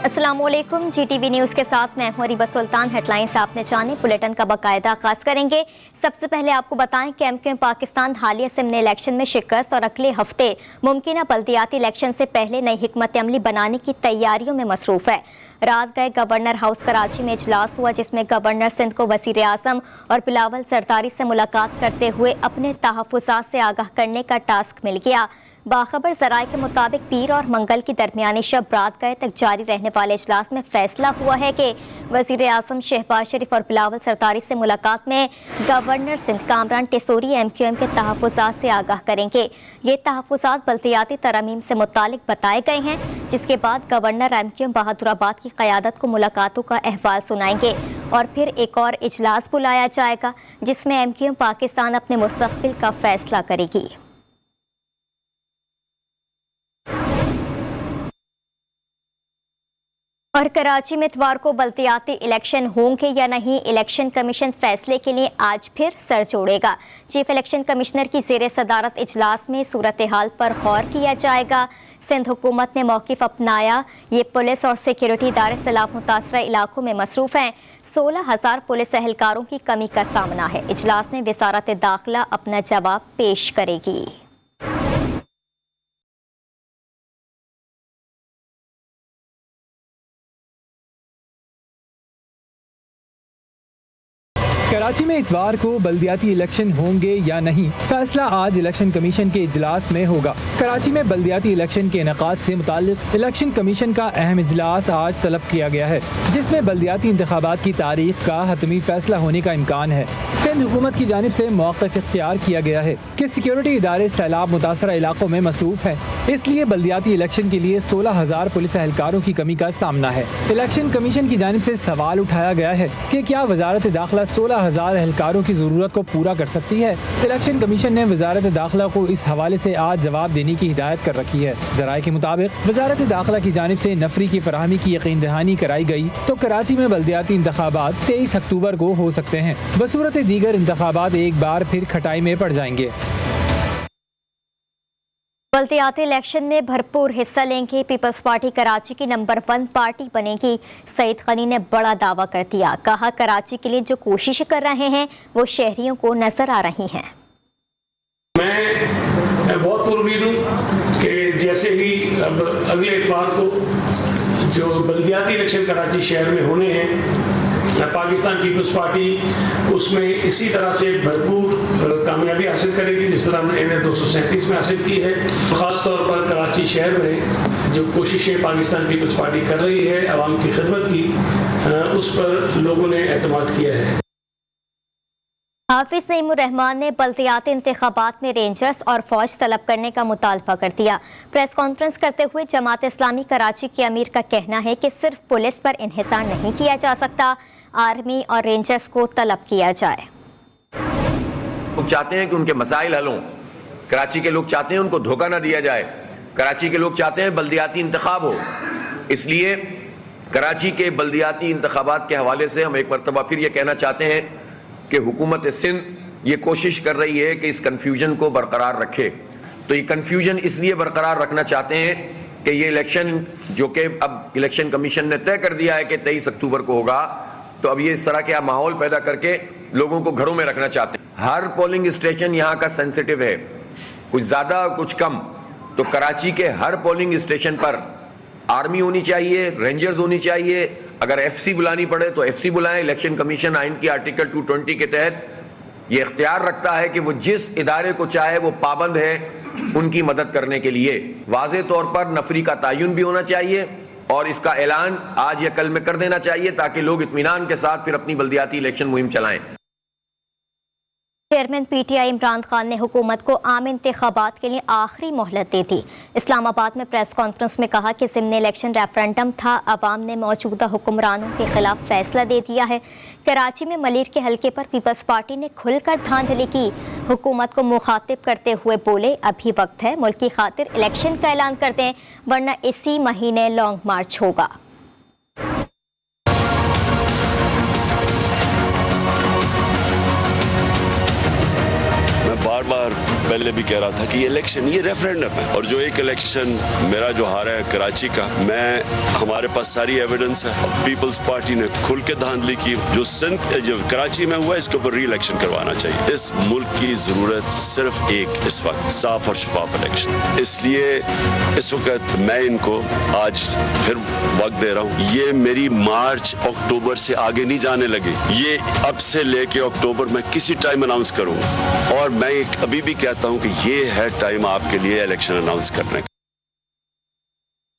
अस्सलामुअलैकुम, GTV news के साथ मैं हूं रिबा सुल्तान। हेडलाइंस आपने जाने, बुलेटिन का बाकायदा आगाज करेंगे। सबसे पहले आपको बताएं कि MQM पाकिस्तान हालिया सिमनी इलेक्शन में शिकस्त और अगले हफ्ते मुमकिन बल्दियाती इलेक्शन से पहले नई हिकमत अमली बनाने की तैयारियों में मसरूफ है। रात गए गवर्नर हाउस कराची में इजलास हुआ, जिसमें गवर्नर सिंध को वज़ीर आज़म और बिलावल सरदारी से मुलाकात करते हुए अपने तहफ़्फ़ुज़ात से आगाह करने का टास्क मिल गया। बाखबर ज़राए के मुताबिक पीर और मंगल की दरमियानी शब रात गए तक जारी रहने वाले इजलास में फैसला हुआ है कि वज़ीर आज़म शहबाज शरीफ और बिलावल सरदारी से मुलाकात में गवर्नर सिंध कामरान टेसोरी MQM के तहफ़्फ़ुज़ात से आगाह करेंगे। ये तहफ़्फ़ुज़ात बल्दियाती तरमीम से मुतालिक बताए गए हैं, जिसके बाद गवर्नर MQM बहादुराबाद की क़यादत को मुलाकातों का अहवाल सुनाएंगे और फिर एक और इजलास बुलाया जाएगा, जिसमें MQM पाकिस्तान अपने मुस्तक़बिल का फैसला करेगी। और कराची में इतवार को बल्दियाती इलेक्शन होंगे या नहीं, इलेक्शन कमीशन फैसले के लिए आज फिर सर जोड़ेगा। चीफ इलेक्शन कमिश्नर की ज़ेर सदारत इजलास में सूरत हाल पर गौर किया जाएगा। सिंध हुकूमत ने मौक़िफ़ अपनाया, ये पुलिस और सिक्योरिटी इदारे सैलाब मुतासरा इलाकों में मसरूफ़ हैं। 16,000 पुलिस एहलकारों की कमी का सामना है। इजलास में वज़ारत दाखिला अपना जवाब पेश करेगी। कराची में इतवार को बल्दियाती इलेक्शन होंगे या नहीं, फैसला आज इलेक्शन कमीशन के इजलास में होगा। कराची में बल्दियाती इलेक्शन के इनेकाद से मुताल्लिक इलेक्शन कमीशन का अहम इजलास आज तलब किया गया है, जिसमें बल्दियाती इंतखाबात की तारीख का हतमी फैसला होने का इम्कान है। सिंध हुकूमत की जानिब से मौक़िफ़ इख्तियार किया गया है कि सिक्योरिटी इदारे सैलाब मुतासरा इलाकों में मसरूफ़ हैं, इसलिए बल्दियाती इलेक्शन के लिए 16,000 पुलिस एहलकारों की कमी का सामना है। इलेक्शन कमीशन की जानिब से सवाल उठाया गया है कि क्या वजारत दाखिला 16,000 एहलकारों की ज़रूरत को पूरा कर सकती है। इलेक्शन कमीशन ने वजारत दाखिला को इस हवाले से आज जवाब देने की हिदायत कर रखी है। ज़राए के मुताबिक वजारत दाखिला की जानिब से नफरी की फराहमी की यकीन दहानी कराई गई तो कराची में बल्दियाती इंतखाबात 23 अक्टूबर को हो सकते हैं। बसूरत दीगर इंतखाबात एक बार फिर खटाई में पड़ जाएंगे। बल्दियाती इलेक्शन में भरपूर हिस्सा लेंगे। पीपल्स पार्टी कराची की नंबर 1 पार्टी बनेगी। सईद गनी ने बड़ा दावा कर दिया, कहा कराची के लिए जो कोशिश कर रहे हैं वो शहरियों को नजर आ रही हैं। मैं बहुत पुरुमीद हूँ कि जैसे ही अब अगले इतवार को जो बल्दियाती इलेक्शन कराची शहर में होने हैं, पाकिस्तान पीपल्स पार्टी उसमें इसी तरह से भरपूर कामयाबी हासिल करेगी जिस तरह इन्हें 237 में हासिल की है। ख़ास तौर पर कराची शहर में जो कोशिशें पाकिस्तान पीपल्स पार्टी कर रही है आवाम की खिदमत की, उस पर लोगों ने एतमाद किया है। हाफिज नईमुर रहमान ने बल्दियाती इंतखाबात में रेंजर्स और फौज तलब करने का मुतालबा कर दिया। प्रेस कॉन्फ्रेंस करते हुए जमात इस्लामी कराची के अमीर का कहना है कि सिर्फ पुलिस पर इन्हिसार नहीं किया जा सकता, आर्मी और रेंजर्स को तलब किया जाए। लोग चाहते हैं कि उनके मसाइल हल हों, कराची के लोग चाहते हैं उनको धोखा ना दिया जाए, कराची के लोग चाहते हैं बल्दियाती इंतखाब हो। इसलिए कराची के बल्दियाती इंतखाबात के हवाले से हम एक मरतबा फिर ये कहना चाहते हैं कि हुकूमत सिंध ये कोशिश कर रही है कि इस कन्फ्यूजन को बरकरार रखे। तो ये कन्फ्यूजन इसलिए बरकरार रखना चाहते हैं कि ये इलेक्शन जो कि अब इलेक्शन कमीशन ने तय कर दिया है कि 23 अक्टूबर को होगा, तो अब ये इस तरह के माहौल पैदा करके लोगों को घरों में रखना चाहते हैं। हर पोलिंग स्टेशन यहाँ का सेंसिटिव है, कुछ ज़्यादा कुछ कम। तो कराची के हर पोलिंग स्टेशन पर आर्मी होनी चाहिए, रेंजर्स होनी चाहिए। अगर FC बुलानी पड़े तो FC बुलाएं। इलेक्शन कमीशन आइन की आर्टिकल 220 के तहत ये इख्तियार रखता है कि वो जिस इदारे को चाहे वो पाबंद है उनकी मदद करने के लिए। वाज़े तौर पर नफरी का तयन भी होना चाहिए और इसका ऐलान आज या कल में कर देना चाहिए ताकि लोग इत्मीनान के साथ फिर अपनी बल्दियाती इलेक्शन मुहिम चलाएं। चेयरमैन PTI इमरान खान ने हुकूमत को आम इंतखाबात के लिए आखिरी मोहलत दे दी। इस्लामाबाद में प्रेस कॉन्फ्रेंस में कहा कि ज़िमनी इलेक्शन रेफरेंडम था, अवाम ने मौजूदा हुक्मरानों के खिलाफ फैसला दे दिया है। कराची में मलीर के हल्के पर पीपल्स पार्टी ने खुलकर धांधली की। हुकूमत को मुखातिब करते हुए बोले, अभी वक्त है, मुल्क की खातिर इलेक्शन का ऐलान कर दें, वरना इसी महीने लॉन्ग मार्च होगा। बार बार पहले भी कह रहा था कि ये इलेक्शन ये रेफरेंडम है, और जो एक इलेक्शन मेरा जो हारा है कराची का, मैं हमारे पास सारी एविडेंस है। पीपल्स पार्टी ने खुल के धांधली की, जो कराची में हुआ इसके ऊपर री इलेक्शन करवाना चाहिए। इस मुल्क की जरूरत सिर्फ एक इस वक्त साफ और शफाफ इलेक्शन। इसलिए इस वक्त मैं इनको आज फिर वक्त दे रहा हूँ, ये मेरी मार्च अक्टूबर से आगे नहीं जाने लगी, ये अब से लेके अक्टूबर में किसी टाइम अनाउंस करूंगा। और मैं अभी भी कहता हूँ कि ये है टाइम आपके लिए इलेक्शन अनाउंस करने का।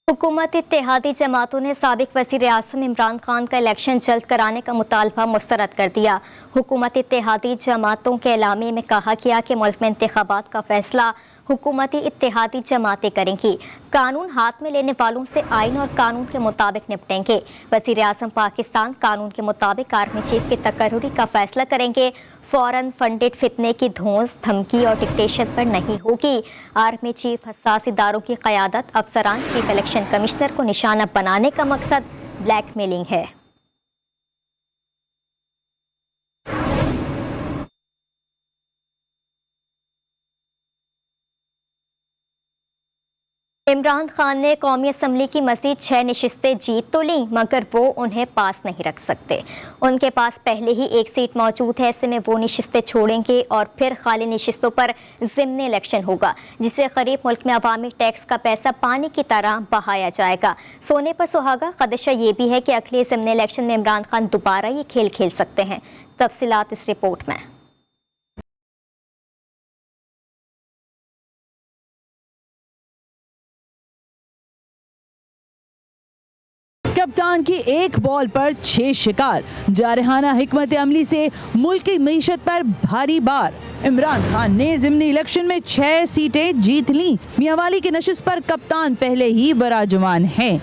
हुकूमत इत्तेहादी जमातों ने साबिक वज़ीर आज़म इमरान खान का इलेक्शन जल्द कराने का मुतालबा मुस्तरद कर दिया। हुकूमत इत्तेहादी जमातों के एलामी में कहा गया कि मुल्क में इंतखाबात का फैसला हुकूमती इत्तेहादी जमातें करेंगी। कानून हाथ में लेने वालों से आइन और कानून के मुताबिक निपटेंगे। वज़ीर आज़म पाकिस्तान कानून के मुताबिक आर्मी चीफ की तकर्रुरी का फैसला करेंगे। फौरन फंडेड फितने की धौंस, धमकी और डिक्टेशन पर नहीं होगी। आर्मी चीफ हसास इदारों की क़यादत अफसरान चीफ इलेक्शन कमिश्नर को निशाना बनाने का मकसद ब्लैकमेलिंग है। इमरान खान ने कौमी असम्बली की मज़ीद 6 नशिस्तें जीत तो लीं, मगर वो उन्हें पास नहीं रख सकते। उनके पास पहले ही एक सीट मौजूद है, ऐसे में वो नशिस्तें छोड़ेंगे और फिर खाली नशिस्तों पर ज़िम्नी इलेक्शन होगा, जिससे गरीब मुल्क में अवामी टैक्स का पैसा पानी की तरह बहाया जाएगा। सोने पर सुहागा। खदशा ये भी है कि अगले ज़िम्नी इलेक्शन में इमरान खान दोबारा ये खेल खेल सकते हैं। तफसीलात इस रिपोर्ट में। कप्तान की एक बॉल पर 6 शिकार, जारहाना हिकमत अमली से मुल्क की मईशत पर भारी बार। इमरान खान ने ज़िमनी इलेक्शन में 6 सीटें जीत लीं। मियांवाली की नशिस्त पर कप्तान पहले ही बराजमान हैं।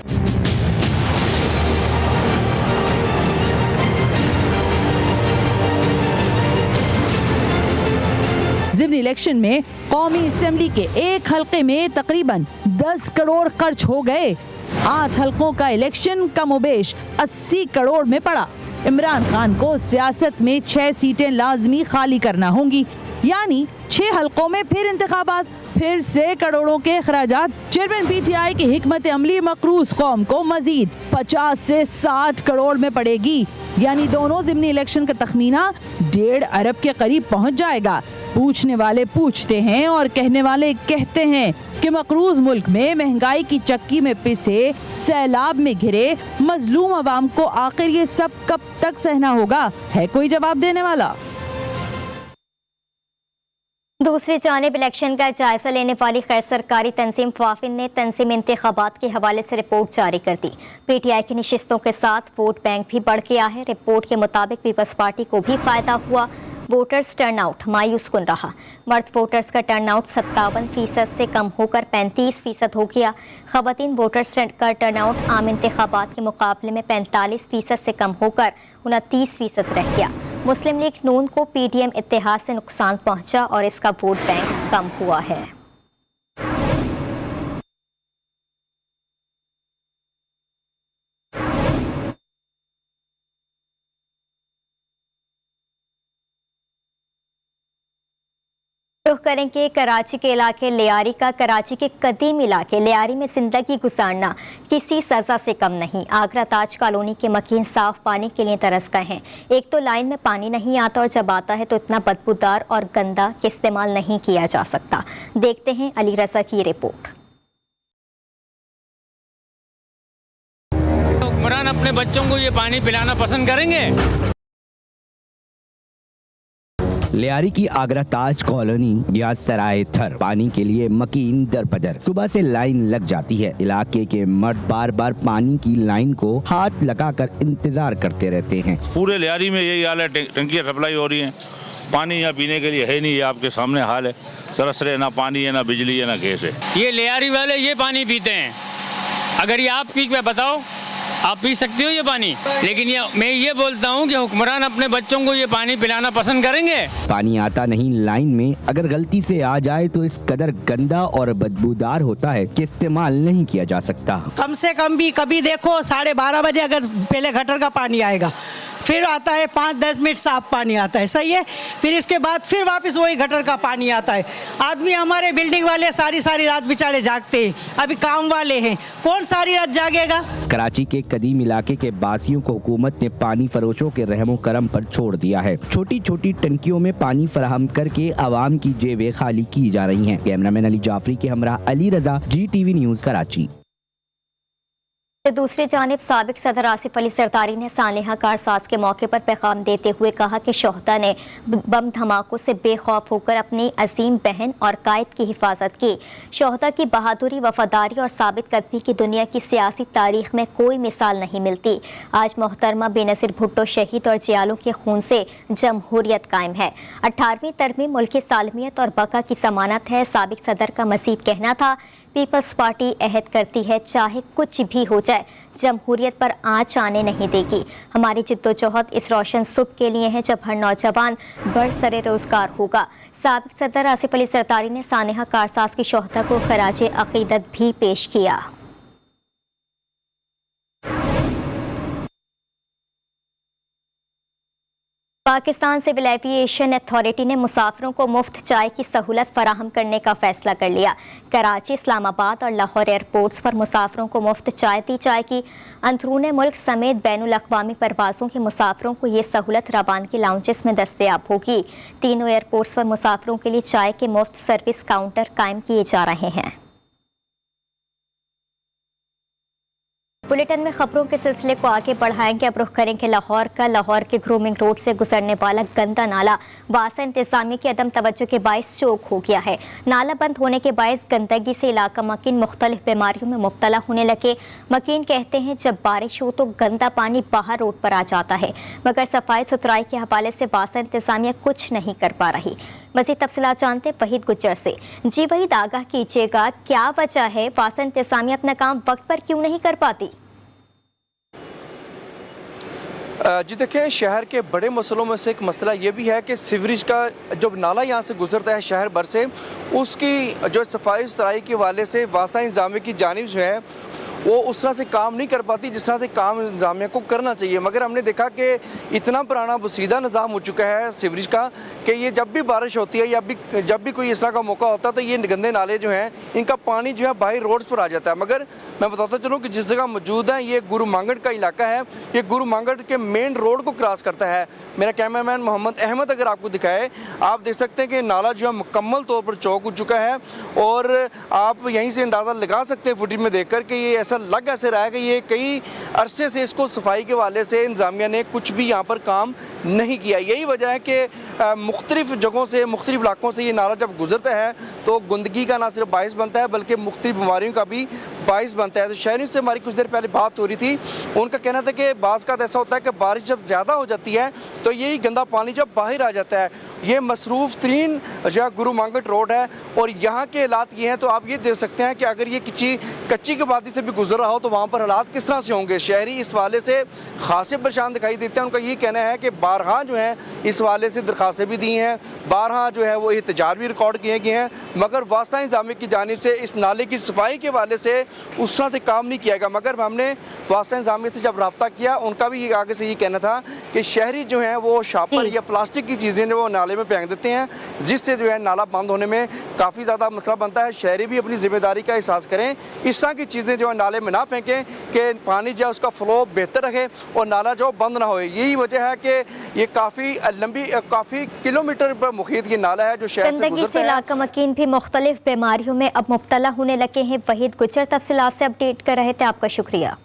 ज़िमनी इलेक्शन में कौमी असेंबली के एक हल्के में तकरीबन 10 करोड़ खर्च हो गए। 8 हल्कों का इलेक्शन कमोबेश 80 करोड़ में पड़ा। इमरान खान को सियासत में 6 सीटें लाजमी खाली करना होंगी, यानी 6 हल्कों में फिर इंतखाबात, फिर से करोड़ों के अखराजात। चेयरमैन पीटीआई की हिकमत अमली मकरूज कौम को मजीद 50 से 60 करोड़ में पड़ेगी, यानी दोनों ज़िमनी इलेक्शन का तखमीना 1.5 अरब के करीब पहुंच जाएगा। पूछने वाले पूछते हैं और कहने वाले कहते हैं कि मकरूज मुल्क में महंगाई की चक्की में पिसे, सैलाब में घिरे मजलूम अवाम को आखिर ये सब कब तक सहना होगा? है कोई जवाब देने वाला? दूसरी जानिब इलेक्शन का जायजा लेने वाली गैर सरकारी तंजीम ख्वाफिन ने तंजीम इंतखाबात के हवाले से रिपोर्ट जारी कर दी। पीटीआई की नशिस्तों के साथ वोट बैंक भी बढ़ गया है। रिपोर्ट के मुताबिक पीपल्स पार्टी को भी फायदा हुआ। वोटर्स टर्नआउट मायूस कुन रहा। मर्द वोटर्स का टर्नआउट 57% से कम होकर 35% हो गया। खवातीन वोटर्स का टर्नआउट आम इंतखाबात के मुकाबले में 45% से कम होकर 29% रह गया। मुस्लिम लीग नून को पीडीएम इत्तेहाद से नुकसान पहुंचा और इसका वोट बैंक कम हुआ है। रुख करेंगे कराची के इलाके लियारी का। कराची के कदीम इलाके लियारी में जिंदगी गुजारना किसी सजा से कम नहीं। आगरा ताज कॉलोनी के मकीन साफ पानी के लिए तरस गए हैं। एक तो लाइन में पानी नहीं आता और जब आता है तो इतना बदबूदार और गंदा कि इस्तेमाल नहीं किया जा सकता। देखते हैं अली रजा की रिपोर्ट। हुक्मरान अपने बच्चों को ये पानी पिलाना पसंद करेंगे? लियारी की आगरा ताज कॉलोनी या सराय थर पानी के लिए मकीन दर बदर। सुबह से लाइन लग जाती है। इलाके के मर्द बार बार पानी की लाइन को हाथ लगाकर इंतजार करते रहते हैं। पूरे लियारी में यही हाल है, टंकियाँ सप्लाई हो रही हैं, पानी यहाँ पीने के लिए है नहीं। ये आपके सामने हाल है, सरसरे ना पानी है, ना बिजली है, ना गैस है। ये लियारी वाले ये पानी पीते हैं। अगर ये आप पी के बताओ, आप पी सकते हो ये पानी? लेकिन मैं ये बोलता हूँ कि हुक्मरान अपने बच्चों को ये पानी पिलाना पसंद करेंगे? पानी आता नहीं लाइन में, अगर गलती से आ जाए तो इस कदर गंदा और बदबूदार होता है कि इस्तेमाल नहीं किया जा सकता। कम से कम भी कभी देखो 12:30 बजे अगर पहले गटर का पानी आएगा, फिर आता है 5-10 मिनट साफ पानी आता है, सही है। फिर इसके बाद फिर वापस वही गटर का पानी आता है। आदमी हमारे बिल्डिंग वाले सारी सारी रात बेचारे जागते हैं, अभी काम वाले हैं, कौन सारी रात जागेगा। कराची के कदीम इलाके के बासियों को हुकूमत ने पानी फरोशों के रहमो करम पर छोड़ दिया है। छोटी छोटी टंकियों में पानी फराहम करके आवाम की जेबें खाली की जा रही हैं। कैमरामैन अली जाफरी के हमरा अली रजा, GTV न्यूज कराची। तो दूसरी जानिब साबिक सदर आसिफ अली सरदारी ने सानहा कारसाज के मौके पर पैगाम देते हुए कहा कि शोहदा ने बम धमाकों से बेखौफ होकर अपनी अजीम बहन और कायद की हिफाजत की। शोहदा की बहादुरी, वफादारी और साबित कदमी की दुनिया की सियासी तारीख में कोई मिसाल नहीं मिलती। आज मोहतरमा बेनज़ीर भुट्टो शहीद और जियालों के खून से जमहूरियत कायम है। 18वीं तरमीम मुल्क की सालमियत और बका की जमानत है। साबिक सदर का मज़ीद कहना था, पीपल्स पार्टी अहद करती है चाहे कुछ भी हो जाए जमहूरियत पर आँच आने नहीं देगी। हमारी जिद्दोजहद इस रोशन सुबह के लिए है जब हर नौजवान बरसरे रोजगार होगा। साबिक सदर आसिफ अली सरदारी ने सानहा कारसाज की शोहदा को खराज अकीदत भी पेश किया। पाकिस्तान सिविल एविएशन अथॉरिटी ने मुसाफिरों को मुफ्त चाय की सहूलत फराहम करने का फैसला कर लिया। कराची, इस्लामाबाद और लाहौर एयरपोर्ट्स पर मुसाफिरों को मुफ्त चाय दी जाएगी। अंदरूने मुल्क समेत बैनुल अक़वामी परवाज़ों के मुसाफिरों को ये सहूलत रवानगी लाउंजेस में दस्तयाब होगी। तीनों एयरपोर्ट्स पर मुसाफिरों के लिए चाय के मुफ्त सर्विस काउंटर कायम किए जा रहे हैं। बुलेटिन में खबरों के सिलसिले को आगे बढ़ाएंगे। अब रुख करेंगे लाहौर का। लाहौर के ग्रूमिंग रोड से गुजरने वाला गंदा नाला वासा इंतजामिया की अदम तवज्जो के बायस चौक हो गया है। नाला बंद होने के बायस गंदगी से इलाका मकीन मुख्तलिफ बीमारियों में मुब्तला होने लगे। मकीन कहते हैं जब बारिश हो तो गंदा पानी बाहर रोड पर आ जाता है, मगर सफाई सुथराई के हवाले से वासा इंतजामिया कुछ नहीं कर पा रही। मज़ीद तफसीलात जानते वहीद गुज्जर से। जी वहीद, आगाह कीजिएगा, क्या वजह है वासा इंतजामिया अपना काम वक्त पर क्यों नहीं कर पाती? जी देखें, शहर के बड़े मसलों में से एक मसला ये भी है कि सीवरेज का जो नाला यहाँ से गुजरता है शहर भर से, उसकी जो सफाई सुथराई के हवाले से वासा इंतजामिया की जानिब जो है वो उस तरह से काम नहीं कर पाती जिस तरह से काम इंतजामिया को करना चाहिए। मगर हमने देखा कि इतना पुराना वसीदा निज़ाम हो चुका है सीवरेज का कि ये जब भी बारिश होती है या जब भी कोई इस तरह का मौका होता है तो ये गंदे नाले जो हैं इनका पानी जो है बाहर रोड्स पर आ जाता है। मगर मैं बताता चलूँ कि जिस जगह मौजूद है ये गुरु मांगड़ का इलाका है, ये गुरु मांगड़ के मेन रोड को क्रॉस करता है। मेरा कैमरामैन मोहम्मद अहमद अगर आपको दिखाए, आप देख सकते हैं कि नाला जो है मुकम्मल तौर पर चौक हो चुका है और आप यहीं से अंदाज़ा लगा सकते हैं फुटेज में देखकर कि ये ऐसा लग ऐसे रहा है कि ये कई अरसे से इसको सफाई के वाले से इंतजामिया ने कुछ भी यहाँ पर काम नहीं किया। यही वजह है कि मुख्तलिफ जगहों से, मुख्तलिफ इलाकों से ये नाला जब गुजरता है तो गंदगी का ना सिर्फ बाइस बनता है बल्कि मुख्तलिफ बीमारियों का भी बाइस बनता है। तो शहरियों से हमारी कुछ देर पहले बात हो रही थी, उनका कहना था कि बाज़ का ऐसा होता है कि बारिश जब ज़्यादा हो जाती है तो यही गंदा पानी जब बाहर आ जाता है। ये मसरूफ़ तरीन जो गुरु मांगट रोड है और यहाँ के हालात ये हैं, तो आप ये देख सकते हैं कि अगर ये किसी कच्ची की वादी से भी गुजर रहा हो तो वहाँ पर हालात किस तरह से होंगे। शहरी इस वाले से खासे परेशान दिखाई देते हैं। उनका ये कहना है कि बारहा जो है इस वाले से दरखास्तें भी दी हैं, बारहा जो है वो एहतजाज भी रिकॉर्ड किए गए हैं, मगर वासा इंतजामिया की जानिब से इस नाले की सफाई के वाले से उस तरह से काम नहीं किया गया। मगर हमने वासा इंतजामिया से जब रब्ता किया, उनका भी आगे से ये कहना था कि शहरी जो है वो शापर या प्लास्टिक की चीज़ें वो नाले में फेंक देते हैं, जिससे जो है नाला बंद होने में काफ़ी ज़्यादा मसला बनता है। शहरी भी अपनी जिम्मेदारी का एहसास करें, इस तरह की चीज़ें जो है नाले में ना फेंकें कि पानी जो है उसका फ्लो बेहतर रहे और नाला जो बंद ना हो। यही वजह है कि ये काफ़ी लंबी, काफ़ी किलोमीटर पर मुखीत ये नाला है जो शहर से गुजरता है। इलाका मकीन भी मुख्तलिफ बीमारियों में अब मुब्तला होने लगे हैं। वहीद गुज्जर तफसीलात से अपडेट कर रहे थे, आपका शुक्रिया।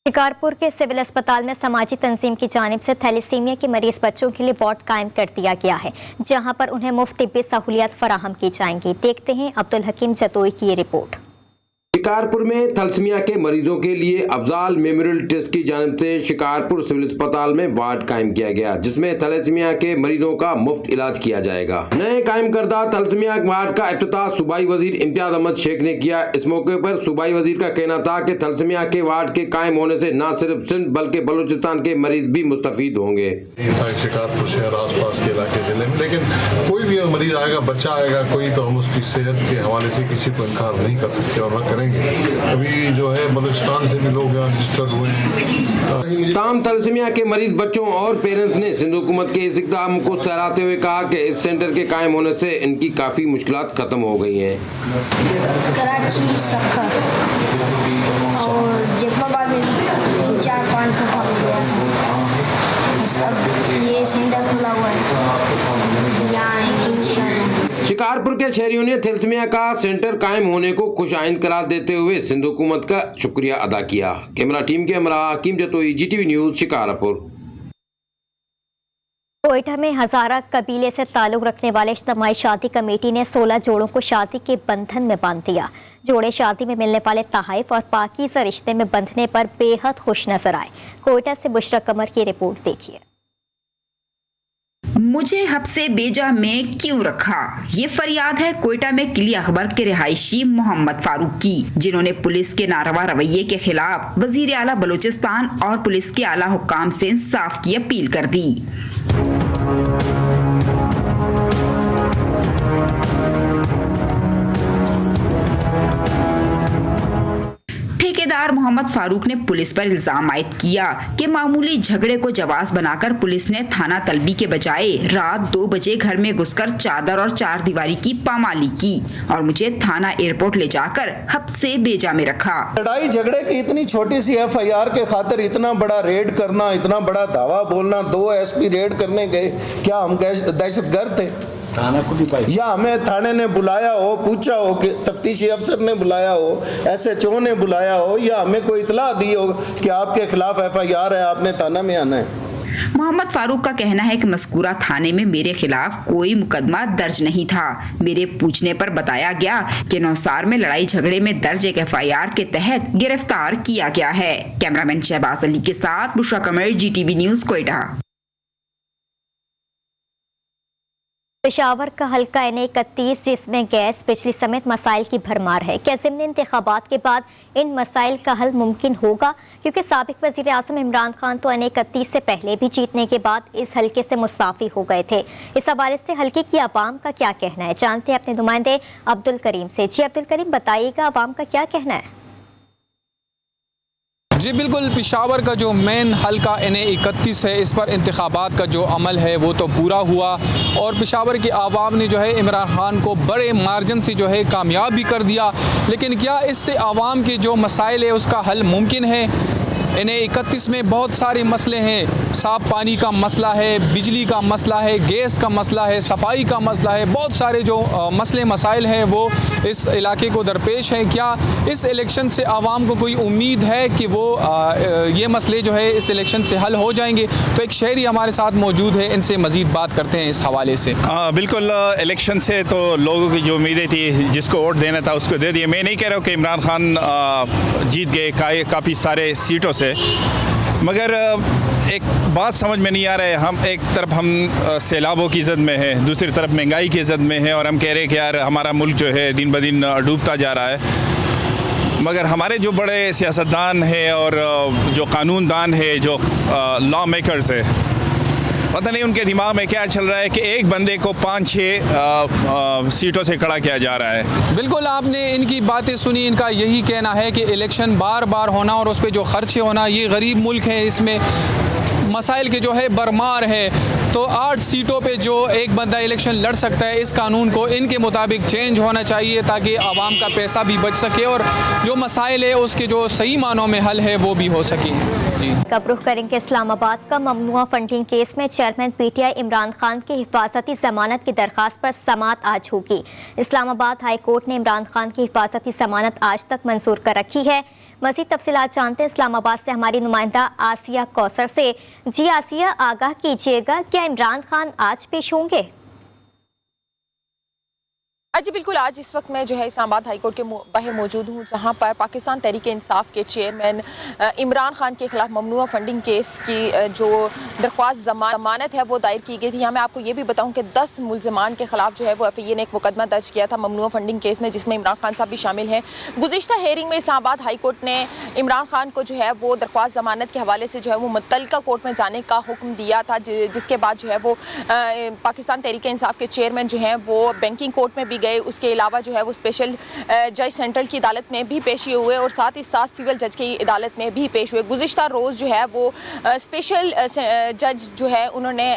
शिकारपुर के सिविल अस्पताल में समाजी तंजीम की जानिब से थैलेसीमिया के मरीज बच्चों के लिए वार्ड कायम कर दिया गया है, जहां पर उन्हें मुफ्त तिब्बी सहूलियत फराहम की जाएंगी। देखते हैं अब्दुल हकीम जतोई की ये रिपोर्ट। शिकारपुर में थैलेसीमिया के मरीजों के लिए अफजाल मेमोरियल ट्रस्ट की जानिब से शिकारपुर सिविल अस्पताल में वार्ड कायम किया गया, जिसमें थैलेसीमिया के मरीजों का मुफ्त इलाज किया जाएगा। नए कायम करदा थैलेसीमिया वार्ड का इफ्तिताह सूबाई वजीर इम्तियाज अहमद शेख ने किया। इस मौके पर सूबाई वजीर का कहना था कि थैलेसीमिया के वार्ड के कायम होने से न सिर्फ सिंध बल्कि बलूचिस्तान के मरीज भी मुस्तफीद होंगे। शिकारपुर शहर आस पास के इलाके जिले में, लेकिन कोई भी मरीज आएगा, बच्चा आएगा कोई, तो हम उसकी सेहत के हवाले से किसी को इनकार नहीं कर सकते और न करेंगे। अभी जो है बलूचिस्तान से भी लोग यहाँ रजिस्टर्ड हुए हैं। ताम थैलेसीमिया के मरीज बच्चों और पेरेंट्स ने सिंध हुकूमत के इस इक़दाम को सराहते हुए कहा कि इस सेंटर के कायम होने से इनकी काफी मुश्किलात खत्म हो गई हैं। कराची, सखर और जैफराबाद में 3-4-5 सफा हो गया था। अब ये सेंटर खुला हुआ है, यहाँ आएंगे इंशाल्लाह। शिकारपुर के शहरियों ने थैलेसीमिया का सेंटर कायम होने को खुशाइन करार देते हुए सिंध हुकूमत का शुक्रिया अदा किया। कैमरा टीम के हमरा हकीम जतोई, GTV न्यूज, शिकारपुर। कोयटा में हजारा कबीले से ताल्लुक रखने वाले इज्तिमाई शादी कमेटी ने 16 जोड़ों को शादी के बंधन में बांध दिया। जोड़े शादी में मिलने वाले तहाइफ और पाकीज़ा रिश्ते में बंधने पर बेहद खुश नजर आए। कोयटा से बुशरा कमर की रिपोर्ट देखिए। मुझे हब्से बेजा में क्यों रखा, ये फरियाद है कोयटा में किली अखबर के रिहायशी मोहम्मद फारूक की, जिन्होंने पुलिस के नारवा रवैये के खिलाफ वजीर आला बलूचिस्तान और पुलिस के आला हुक्काम से इंसाफ की अपील कर दी। ठेकेदार मोहम्मद फारूक ने पुलिस पर इल्जाम आयद किया कि मामूली झगड़े को जवाज बनाकर पुलिस ने थाना तलबी के बजाय रात 2 बजे घर में घुसकर चादर और 4 दीवारी की पामाली की और मुझे थाना एयरपोर्ट ले जाकर हब्से बेजा में रखा। लड़ाई झगड़े की इतनी छोटी सी FIR के खातिर इतना बड़ा रेड करना, इतना बड़ा दावा बोलना, 2 SP रेड करने गए, क्या हम दहशतगर्द थे? या हमें थाने ने बुलाया हो, पूछा हो कि तफ्तीशी अफसर ने बुलाया हो, SHO ने बुलाया हो, या हमें कोई इतला दी हो कि आपके खिलाफ FIR है, आपने थाना में आना है। मोहम्मद फारूक का कहना है कि मज़कूरा थाने में मेरे खिलाफ कोई मुकदमा दर्ज नहीं था। मेरे पूछने पर बताया गया कि नौसार में लड़ाई झगड़े में दर्ज एक FIR के तहत गिरफ्तार किया गया है। कैमरामैन शहबाज अली के साथ बुशरा कमर, GTV न्यूज, कोयटा। पेशावर का हल्का N31 जिसमें गैस, बिजली समेत मसाइल की भरमार है। क्या ज़िमनी इंतखाबात के बाद इन मसाइल का हल मुमकिन होगा? क्योंकि साबिक वज़ीर आज़म इमरान खान तो N31 से पहले भी जीतने के बाद इस हल्के से मुस्ताफ़ी हो गए थे। इस हवाले से हल्के की आवाम का क्या कहना है, जानते हैं अपने नुमाइंदे अब्दुल करीम से। जी अब्दुल करीम, बताइएगा आवाम का क्या कहना है? जी बिल्कुल, पेशावर का जो मेन हल्का N31 है, इस पर इंतखाबात का जो अमल है वो तो पूरा हुआ और पेशावर की आवाम ने जो है इमरान खान को बड़े मार्जिन से जो है कामयाब भी कर दिया। लेकिन क्या इससे आवाम के जो मसाइल है उसका हल मुमकिन है? N31 में बहुत सारे मसले हैं, साफ़ पानी का मसला है, बिजली का मसला है, गैस का मसला है, सफाई का मसला है, बहुत सारे जो मसले मसाइल हैं वो इस इलाके को दरपेश हैं। क्या इस इलेक्शन से आवाम को कोई उम्मीद है कि वो ये मसले जो है इस इलेक्शन से हल हो जाएंगे? तो एक शहरी हमारे साथ मौजूद है, इनसे मज़ीद बात करते हैं इस हवाले से। बिल्कुल, इलेक्शन से तो लोगों की जो उम्मीदें थी, जिसको वोट देना था उसको दे दिए। मैं नहीं कह रहा हूँ कि इमरान खान जीत गए काफ़ी सारे सीटों से, मगर एक बात समझ में नहीं आ रहा है। हम एक तरफ हम सैलाबों की ज़द में है, दूसरी तरफ महंगाई की ज़द में है और हम कह रहे हैं कि यार हमारा मुल्क जो है दिन ब दिन डूबता जा रहा है। मगर हमारे जो बड़े सियासतदान हैं और जो कानूनदान है, जो लॉ मेकर्स है, पता नहीं उनके दिमाग में क्या चल रहा है कि एक बंदे को 5-6 सीटों से खड़ा किया जा रहा है। बिल्कुल, आपने इनकी बातें सुनी। इनका यही कहना है कि इलेक्शन बार बार होना और उस पर जो खर्चे होना, ये गरीब मुल्क है, इसमें मसाइल के जो है बरमार है। तो 8 सीटों पे जो एक बंदा इलेक्शन लड़ सकता है, इस कानून को इनके मुताबिक चेंज होना चाहिए ताकि आवाम का पैसा भी बच सके और जो मसाइल है उसके जो सही मानों में हल है वो भी हो सके। जी, अब रुख करेंगे इस्लामाबाद का। ममनुआ फंडिंग केस में चेयरमैन PTI इमरान खान की हिफाजती जमानत की दरख्वास्त पर समाअत आज होगी। इस्लामाबाद हाई कोर्ट ने इमरान खान की हिफाजती जमानत आज तक मंजूर कर रखी है। मज़ीद तफसीलात जानते हैं इस्लामाबाद से हमारी नुमाइंदा आसिया कौसर से। जी आसिया, आगाह कीजिएगा, क्या इमरान खान आज पेश होंगे? जी बिल्कुल, आज इस वक्त मैं जो है इस्लामाबाद हाईकोर्ट के बाहर मौजूद हूँ, जहाँ पर पाकिस्तान तहरीक इंसाफ के चेयरमैन इमरान खान के खिलाफ ममनुआ फंडिंग केस की जो दरख्वास्त जमानत है वो दायर की गई थी। यहाँ मैं आपको ये भी बताऊँ कि 10 मुलजमान के खिलाफ जो है वो FIA ने एक मुकदमा दर्ज किया था ममनुआ फंडिंग केस में, जिसमें इमरान खान साहब भी शामिल हैं। गुज़िश्ता हेयरिंग में इस्लामाबाद हाईकोर्ट ने इमरान खान को जो है वो दरख्वास्त जमानत के हवाले से जो है वो मुतल्लिका कोर्ट में जाने का हुक्म दिया था, जिसके बाद जो है वो पाकिस्तान तहरीक इंसाफ के चेयरमैन जो हैं वो बैंकिंग कोर्ट में भी गए। उसके अलावा जो है वो स्पेशल जज सेंट्रल की अदालत में भी पेश हुए और साथ ही साथ सिविल जज की अदालत में भी पेश हुए। गुज़िश्ता रोज़ जो है वो स्पेशल जज जो है उन्होंने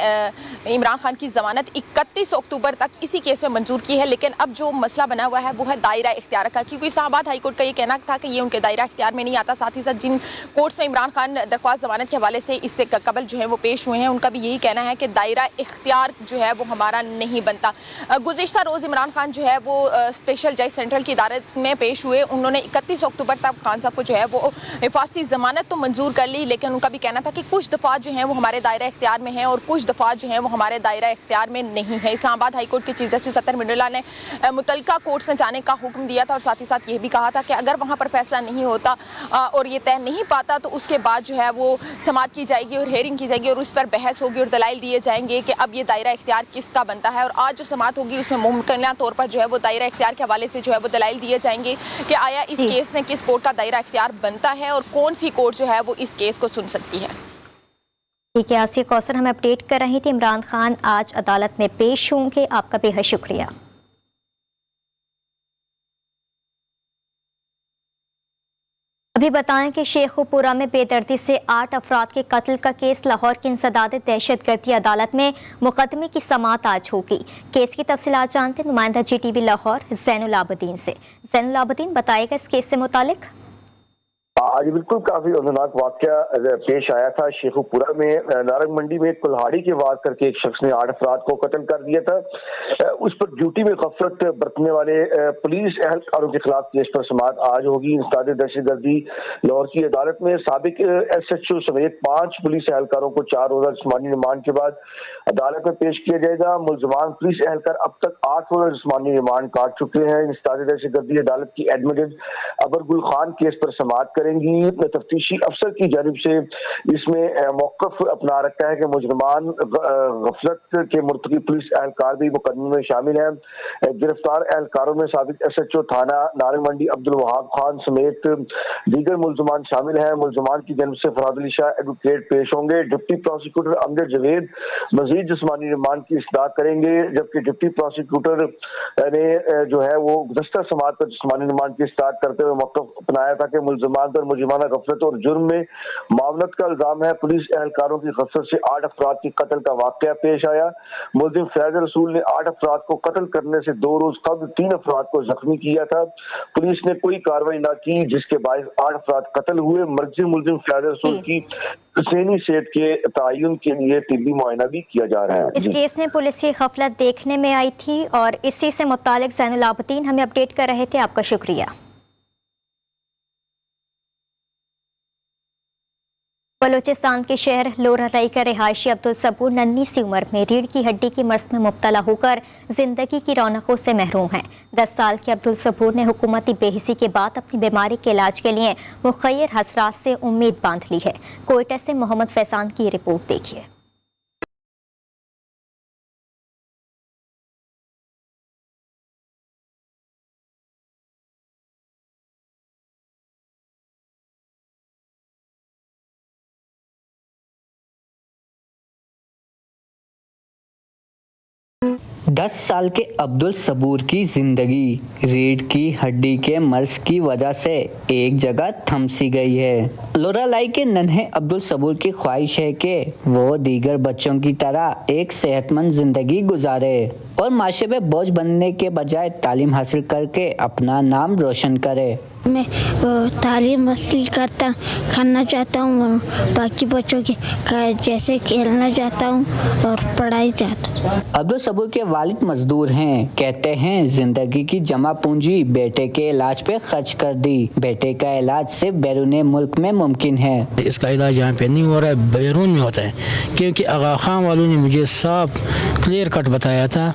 इमरान खान की ज़मानत 31 अक्टूबर तक इसी केस में मंजूर की है। लेकिन अब जो मसला बना हुआ है वो है दायरा इख्तियार का, क्योंकि इस्लामाबाद हाईकोर्ट का ये कहना था कि ये उनके दायरा इख्तियार में नहीं आता। साथ ही साथ जिन कोर्ट्स में इमरान खान दरख्वास्त ज़मानत के हवाले से इससे कबल जो है वो पेश हुए हैं, उनका भी यही कहना है कि दायरा इख्तियार जो है वो हमारा नहीं बनता। गुज़िश्ता रोज़ इमरान खान जो है वो स्पेशल जज सेंट्रल की अदालत में पेश हुए। उन्होंने 31 अक्टूबर तक खान साहब को जो है वो हिफाजती ज़मानत तो मंजूर कर ली, लेकिन उनका भी कहना था कि कुछ दफ़ा जो हैं वो हमारे दायरा इख्तियार में हैं और कुछ दफ़ा जो हैं वो हमारे दायरा इख्तियार में नहीं है। इस्लामाबाद हाईकोर्ट के चीफ जस्टिस अतर मिर्ज़ा ने मुतल्लिका कोर्ट्स में जाने का हुक्म दिया था और साथ ही साथ ये भी कहा था कि अगर वहाँ पर फैसला नहीं होता और ये तय नहीं पाता तो उसके बाद जो है वो समाअत की जाएगी और हेयरिंग की जाएगी और उस पर बहस होगी और दलाइल दिए जाएंगे कि अब ये दायरा इख्तियार किसका बनता है। और आज जो समाअत होगी उसमें मुमकिन तौर पर जो है वो दायरा इख्तियार के हवाले से जो है वो दलाइल दिए जाएंगे कि आया इस केस में किस कोर्ट का दायरा इख्तियार बनता है और कौन सी कोर्ट जो है वो इस केस को सुन सकती है। ठीक है, आसिया कौसर हमें अपडेट कर रही थी। इमरान खान आज अदालत में पेश होंगे, आपका बेहद शुक्रिया। अभी बताएं कि शेखुपुरा में बेदर्दी से 8 अफराद के कत्ल का केस लाहौर की इंसदाद दहशतगर्दी अदालत में मुकदमे की समाअत आज होगी। केस की तफसीलात जानते नुमाइंदा GTV लाहौर जैनुल आबदीन से। जैनुल आबदीन, बताएगा इस केस से मुतालिक। आज बिल्कुल काफी खतरनाक वाकया पेश आया था। शेखुपुरा में नारंग मंडी में कुल्हाड़ी के वार करके एक शख्स ने 8 अफराद को कत्ल कर दिया था। उस पर ड्यूटी में गफलत बरतने वाले पुलिस एहलकारों के खिलाफ केस पर समाअत आज होगी। इंसदाद दहशतगर्दी लाहौर की अदालत में साबिक SHO समेत 5 पुलिस एहलकारों को 4 रोजा जिस्मानी रिमांड के बाद अदालत में पेश किया जाएगा। मुलजमान पुलिस एहलकार अब तक 8 रोजा जिस्मानी रिमांड काट चुके हैं। इंसदाद दहशतगर्दी अदालत की एडमिटेड अबर गुल खान केस पर समाअत करेंगी। तफ्तीशी अफसर की जानिब से इसमें मौकफ अपना रखा है कि मुजरमान गफलत के मुर्तकी पुलिस एहलकार भी मुकदमे में शामिल हैं। गिरफ्तार एहलकारों में साबिक SHO थाना नारंग मंडी अब्दुल वहाब खान समेत दीगर मुलजमान शामिल हैं। मुलजमान की जानिब से फराद अली शाह एडवोकेट पेश होंगे। डिप्टी प्रोसिक्यूटर अमजद जवेद मजीद जिस्मानी रिमांड की इस्तदा करेंगे, जबकि डिप्टी प्रोसिक्यूटर ने जो है वो गुज़श्ता समाअत पर जिस्मानी रिमांड की इस्तदा करते हुए मौकफ अपनाया था कि मुलजमान पर मुजरिमाना गफलत और जुर्म में मामलत का इल्जाम है। पुलिस एहलकारों की गफलत से 8 अफराद की कत्ल का वाकया पेश आया। मुलजिम फैज रसूल ने 8 अफराद को कत्ल करने से 2 रोज कबल 3 अफराद को जख्मी किया था। पुलिस ने कोई कार्रवाई न की, जिसके बायस 8 अफराद कत्ल हुए। मर्जी मुलजिम फैज रसूल की हुसैनी सेहत के तयन के लिए तिब्बी मुआयना भी किया जा रहा है। इस केस में पुलिस की गफलत देखने में आई थी और इसी से मुतालिक जैनुल आबदीन हमें अपडेट कर रहे थे, आपका शुक्रिया। बलूचिस्तान के शहर लोरारई का रिहायशी अब्दुल सबूर नन्ही सी उम्र में रीढ़ की हड्डी की मर्ज में मुब्तला होकर जिंदगी की रौनकों से महरूम हैं। 10 साल के अब्दुल सबूर ने हुकूमती बेहिसी के बाद अपनी बीमारी के इलाज के लिए मुखय्यर हसरात से उम्मीद बांध ली है। कोयटा से मोहम्मद फैसान की रिपोर्ट देखिए। दस साल के अब्दुल सबूर की जिंदगी रीढ़ की हड्डी के मर्ज की वजह से एक जगह थम सी गई है। लोरालाई के नन्हे अब्दुल सबूर की ख्वाहिश है कि वो दीगर बच्चों की तरह एक सेहतमंद जिंदगी गुजारे और माशरे में बोझ बनने के बजाय तालीम हासिल करके अपना नाम रोशन करे। मैं तालीम हासिल करता खाना चाहता हूँ, बाकी बच्चों की जैसे खेलना चाहता हूँ और पढ़ाई चाहता हूँ। अब्दुल सबूर के वालिद मजदूर हैं। कहते हैं जिंदगी की जमा पूंजी बेटे के इलाज पे खर्च कर दी। बेटे का इलाज सिर्फ बैरूने मुल्क में मुमकिन है। इसका इलाज यहाँ पे नहीं हो रहा है, बैरून में होता है, क्योंकि आगा खान वालों ने मुझे साफ क्लियर कट बताया था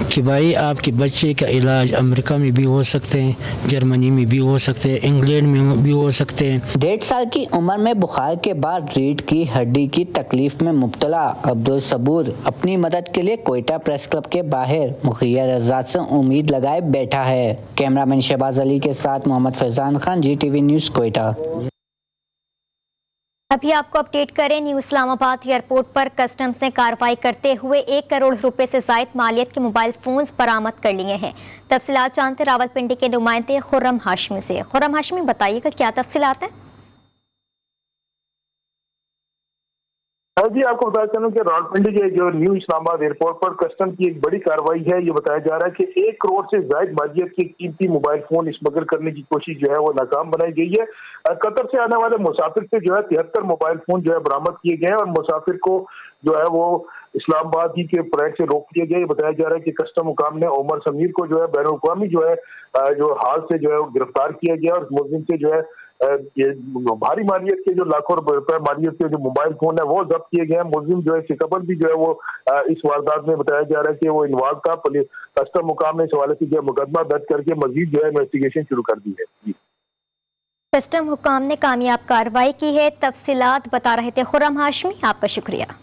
कि भाई आपके बच्चे का इलाज अमेरिका में भी हो सकते हैं, जर्मनी में भी हो सकते हैं, इंग्लैंड में भी हो सकते हैं। 1.5 साल की उम्र में बुखार के बाद रीढ़ की हड्डी की तकलीफ में मुब्तला अब्दुल सबूर अपनी मदद के लिए कोयटा प्रेस क्लब के बाहर मुखिया रज़ाक से उम्मीद लगाए बैठा है। कैमरामैन शहबाज अली के साथ मोहम्मद फैजान खान, GTV न्यूज़, कोयटा। अभी आपको अपडेट करें, न्यू इस्लामाबाद एयरपोर्ट पर कस्टम्स ने कार्रवाई करते हुए 1 करोड़ रुपए से जायद मालियत के मोबाइल फोन्स बरामद कर लिए हैं। तफसीलात जानते रावलपिंडी के नुमाइंदे खुर्रम हाशमी से। खुर्रम हाशमी, बताइएगा क्या तफसीलात है? जी, आपको बताया चलूं कि रावलपिंडी के जो न्यू इस्लामाबाद एयरपोर्ट पर कस्टम की एक बड़ी कार्रवाई है। ये बताया जा रहा है कि 1 करोड़ से ज्यादा मालियत के कीमती मोबाइल फोन स्मगल करने की कोशिश जो है वो नाकाम बनाई गई है। कतर से आने वाले मुसाफिर से जो है 73 मोबाइल फोन जो है बरामद किए गए हैं और मुसाफिर को जो है वो इस्लामाबाद ही के फ्लाइट से रोक दिया गया। ये बताया जा रहा है कि कस्टम हुकाम ने उमर समीर को जो है बैनुल अक़वामी जो है जो हाल से जो है गिरफ्तार किया गया और मुलजिम से जो है ये भारी मालियत के जो लाखों रुपए मालियत के जो मोबाइल फोन है वो जब्त किए गए हैं। मुलजिम जो है शिकबल भी जो है वो इस वारदात में बताया जा रहा है कि वो इन्वॉल्व था। कस्टम मुकाम ने इस हवाले से जो है मुकदमा दर्ज करके मजीद जो है इन्वेस्टिगेशन शुरू कर दी है। कस्टम हुकाम ने कामयाब कार्रवाई की है। तफसीलात बता रहे थे खुर्रम हाशमी, आपका शुक्रिया।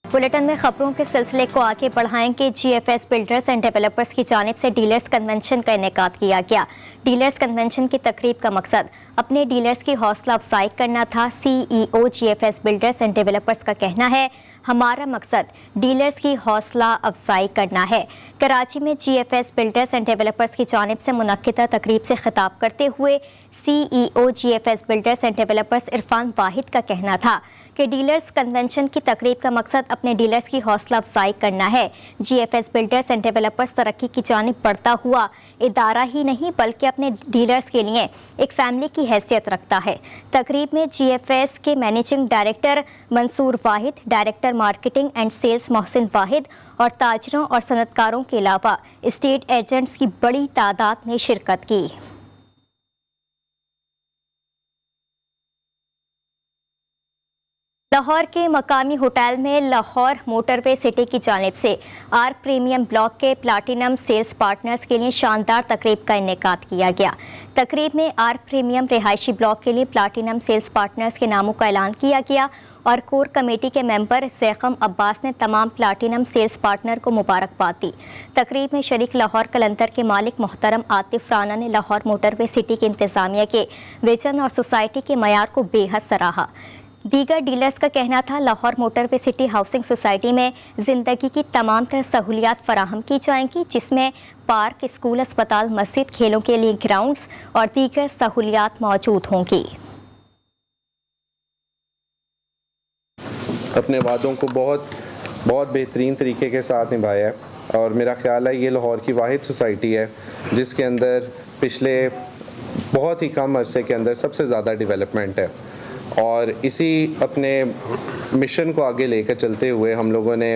बुलेटिन में खबरों के सिलसिले को आगे बढ़ाएंगे। GFS बिल्डर्स एंड डेवलपर्स की जानिब से डीलर्स कन्वेंशन का इनेकाद किया गया। डीलर्स कन्वेंशन की तकरीब का मकसद अपने डीलर्स की हौसला अफजाई करना था। CEO GFS builders and developers का कहना है, हमारा मकसद डीलर्स की हौसला अफजाई करना है। कराची में GFS बिल्डर्स एंड डेवलपर्स की जानिब से मुनक्किदा तकरीब से खिताब करते हुए CEO GFS builders and developers Irfan Wahid का कहना था कि डीलर्स कन्वेंशन की तकरीब का मकसद अपने डीलर्स की हौसला अफजाई करना है। GFS बिल्डर्स एंड डेवलपर्स तरक्की की जानिब बढ़ता हुआ इदारा ही नहीं बल्कि अपने डीलर्स के लिए एक फैमिली की हैसियत रखता है। तकरीब में GFS के managing director Mansoor Wahid, director marketing and sales Mohsin Wahid और ताजरों और सनतकारों के अलावा स्टेट एजेंट्स की बड़ी तादाद ने शिरकत की। लाहौर के मकामी होटल में लाहौर मोटरवे सिटी की जानिब से आर्क प्रीमियम ब्लॉक के प्लाटिनम सेल्स पार्टनर्स के लिए शानदार तकरीब का इनेकाद किया गया। तकरीब में आर्क प्रीमियम रिहायशी ब्लॉक के लिए प्लाटिनम सेल्स पार्टनर्स के नामों का ऐलान किया गया और कोर कमेटी के मेंबर सैखम अब्बास ने तमाम प्लाटिनम सेल्स पार्टनर को मुबारकबाद दी। तकरीब में शरीक लाहौर कलंदर के मालिक मोहतरम आतिफ राना ने लाहौर मोटरवे सिटी की इंतज़ामिया के विजन और सोसाइटी के मयार को बेहद सराहा। दीगर डीलर्स का कहना था, Lahore motorway city housing society में ज़िंदगी की तमाम तरह सहूलियात फराहम की जाएंगी, जिसमें पार्क, स्कूल, अस्पताल, मस्जिद, खेलों के लिए ग्राउंड्स और दीगर सहूलियात मौजूद होंगी। अपने वादों को बहुत बेहतरीन तरीके के साथ निभाया है और मेरा ख्याल है ये लाहौर की वाहिद सोसाइटी है जिसके अंदर पिछले बहुत ही कम अरसे के अंदर सबसे ज़्यादा डेवलपमेंट है और इसी अपने मिशन को आगे लेकर चलते हुए हम लोगों ने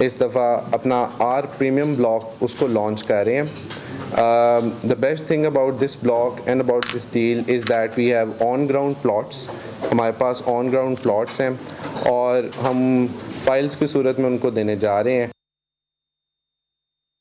इस दफ़ा अपना आर्क प्रीमियम ब्लॉक उसको लॉन्च कर रहे हैं। The best thing about this block and about this deal is that we have on ground plots. हमारे पास ऑन ग्राउंड प्लॉट्स हैं और हम फाइल्स की सूरत में उनको देने जा रहे हैं।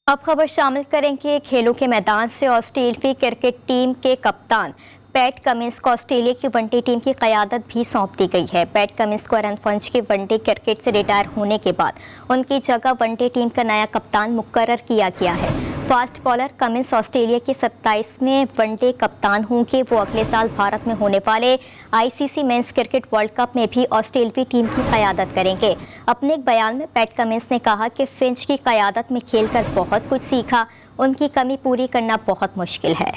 अब खबर शामिल करेंगे खेलों के मैदान से। ऑस्ट्रेलियाई क्रिकेट टीम के कप्तान पैट कमिंस को ऑस्ट्रेलिया की वनडे टीम की क़यादत भी सौंप दी गई है। पैट कमिंस को एरन फिंच के वनडे क्रिकेट से रिटायर होने के बाद उनकी जगह वनडे टीम का नया कप्तान मुकर्रर किया गया है। फास्ट बॉलर कमिंस ऑस्ट्रेलिया के 27वें वनडे कप्तान होंगे। वो अगले साल भारत में होने वाले ICC men's cricket world cup में भी ऑस्ट्रेलियाई टीम की क़यादत करेंगे। अपने एक बयान में पैट कमिंस ने कहा कि फिंच की क़यादत में खेलकर बहुत कुछ सीखा, उनकी कमी पूरी करना बहुत मुश्किल है।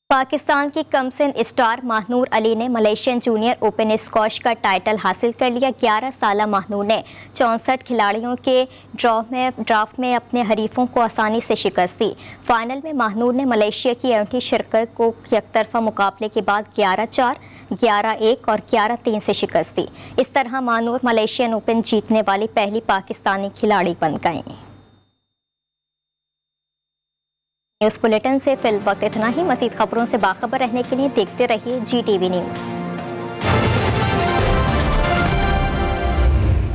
पाकिस्तान की कमसिन स्टार माहनूर अली ने मलेशियन जूनियर ओपन स्क्वॉश का टाइटल हासिल कर लिया। 11 साला माहनूर ने 64 खिलाड़ियों के ड्राफ्ट में अपने हरीफों को आसानी से शिकस्त दी। फाइनल में माहनूर ने मलेशिया की एंटी शिरकत को एकतरफा मुकाबले के बाद 11-4, 11-1 और 11-3 से शिकस्त दी। इस तरह माहनूर मलेशियन ओपन जीतने वाली पहली पाकिस्तानी खिलाड़ी बन गईं। न्यूज़ बुलेटिन से फिल वक्त इतना ही। मज़ीद खबरों से बाखबर रहने के लिए देखते रहिए GTV न्यूज़।